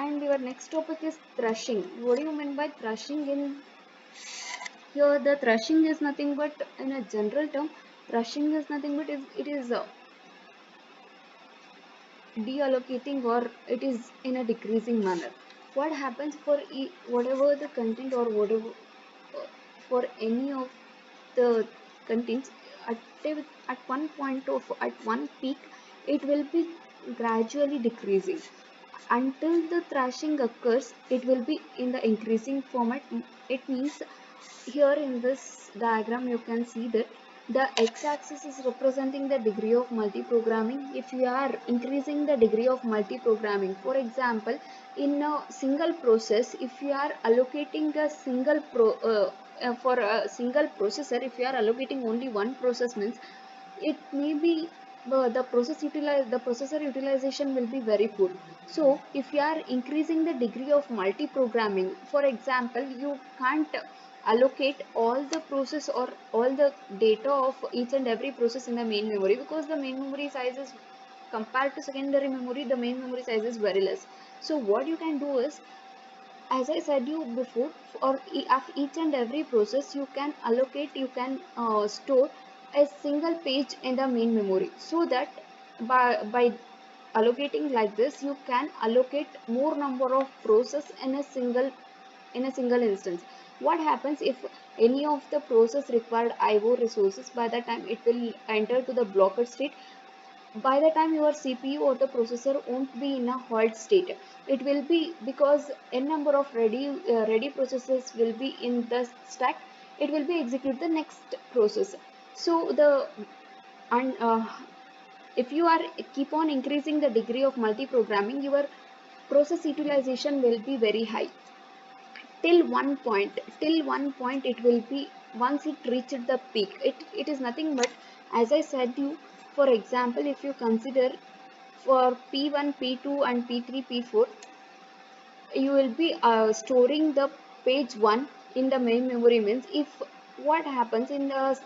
And your next topic is thrashing. What do you mean by thrashing? In here, the thrashing is nothing but, in a general term, thrashing is nothing but it is deallocating, or it is in a decreasing manner. What happens for whatever the content, or whatever for any of the contents at, at one point of at one peak, it will be gradually decreasing until the thrashing occurs. It will be in the increasing format. It means here in this diagram you can see that the x-axis is representing the degree of multi-programming. If you are increasing the degree of multi-programming, for example, in a single process, if you are allocating a single for a single processor, if you are allocating only one process, means it may be the processor utilization will be very poor. So if you are increasing the degree of multi-programming, for example, you can't allocate all the process or all the data of each and every process in the main memory, because the main memory size is, compared to secondary memory, the main memory size is very less. So what you can do is, as I said you before, for each and every process you can allocate, you can store a single page in the main memory, so that by allocating like this, you can allocate more number of process in a single instance. What happens if any of the process required IO resources, by the time it will enter to the blocked state, by the time your CPU or the processor won't be in a halt state. It will be, because n number of ready processes will be in the stack, it will be execute the next process. So the and if you are keep on increasing the degree of multi-programming, your process utilization will be very high till one point. It will be, once it reached the peak, it is nothing but, as I said you, for example, if you consider for P1, P2 and P3, P4, you will be storing the page 1 in the main memory. Means, if what happens in the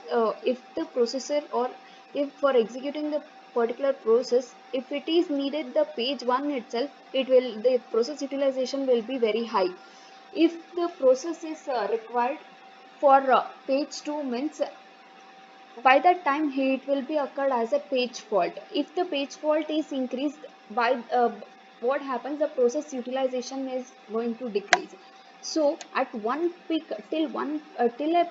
if the processor, or if for executing the particular process, if it is needed the page 1 itself, it will, the process utilization will be very high. If the process is required for page 2, means by that time it will be occurred as a page fault. If the page fault is increased by what happens, the process utilization is going to decrease. So at one peak, till a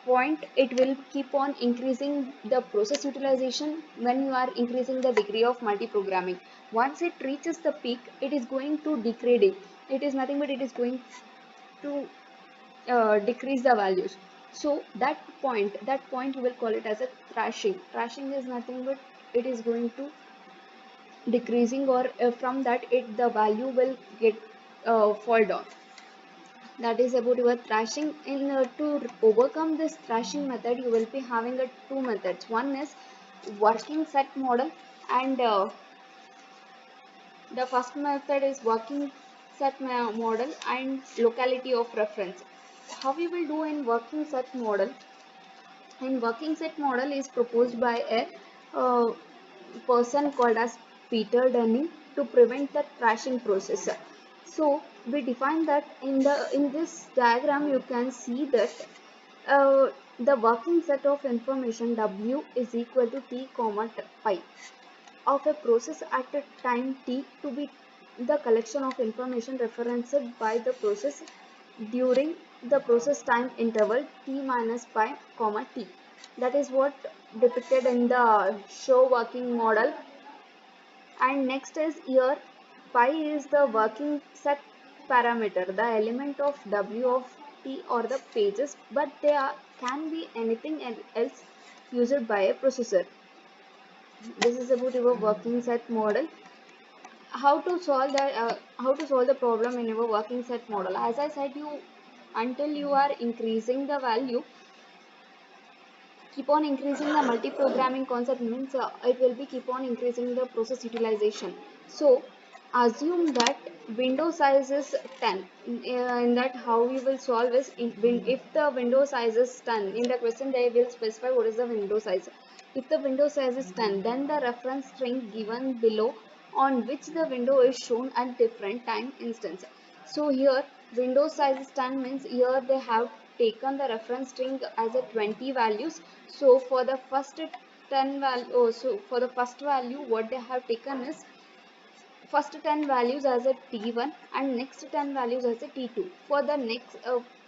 point, it will keep on increasing the process utilization when you are increasing the degree of multi-programming. Once it reaches the peak, it is going to degrade. It is nothing but it is going to decrease the values. So that point you will call it as a thrashing is nothing but it is going to decreasing, or from that it the value will get fall down. That is about your thrashing. In to overcome this thrashing method, you will be having two methods. One is working set model, and the first method is working set model and locality of reference. How we will do in working set model? In working set model is proposed by a person called as Peter Dunning to prevent the thrashing process. So we define that in this diagram you can see that the working set of information W is equal to T comma pi of a process at a time t to be the collection of information referenced by the process during the process time interval t minus pi comma t. That is what depicted in the show working model. And next is here, pi is the working set parameter, the element of w of t or the pages, but they can be anything else used by a processor. This is about your working set model. How to solve the problem in your working set model? As I said you, until you are increasing the value, keep on increasing the multi-programming concept, means it will be keep on increasing the process utilization. So assume that window size is 10. In that, how we will solve is, if the window size is 10, in the question they will specify what is the window size. If the window size is 10, then the reference string given below on which the window is shown at different time instance. So here window size is 10 means here they have taken the reference string as a 20 values. So for the first 10 value, so for the first value what they have taken is first 10 values as a T1 and next 10 values as a T2. For the next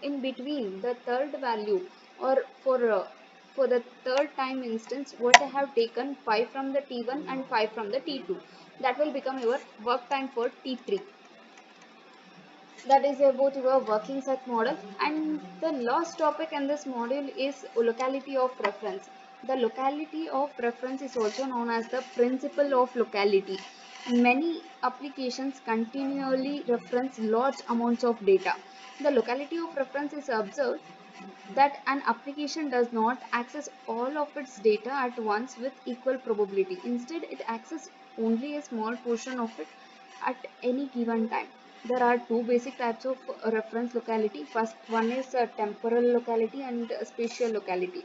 in between the third value or for the third time instance what I have taken 5 from the T1 and 5 from the T2. That will become your work time for T3. That is about your working set model. And the last topic in this module is locality of reference. The locality of reference is also known as the principle of locality. Many applications continually reference large amounts of data. The locality of reference is observed that an application does not access all of its data at once with equal probability. Instead, it accesses only a small portion of it at any given time. There are two basic types of reference locality. First one is temporal locality and spatial locality.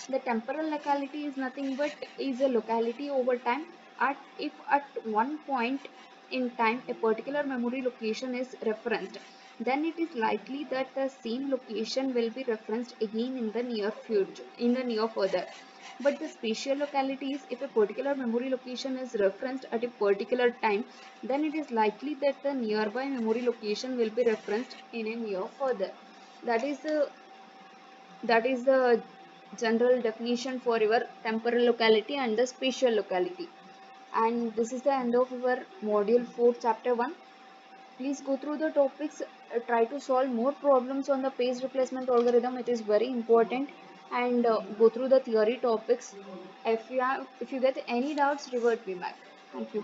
The temporal locality is nothing but is a locality over time. If at one point in time a particular memory location is referenced, then it is likely that the same location will be referenced again in the near future, in the near further. But the spatial locality is if a particular memory location is referenced at a particular time, then it is likely that the nearby memory location will be referenced in a near further. That is the general definition for your temporal locality and the spatial locality. And this is the end of your module 4 chapter 1. Please go through the topics, try to solve more problems on the page replacement algorithm. It is very important. And go through the theory topics. If you get any doubts, revert me back. Thank you.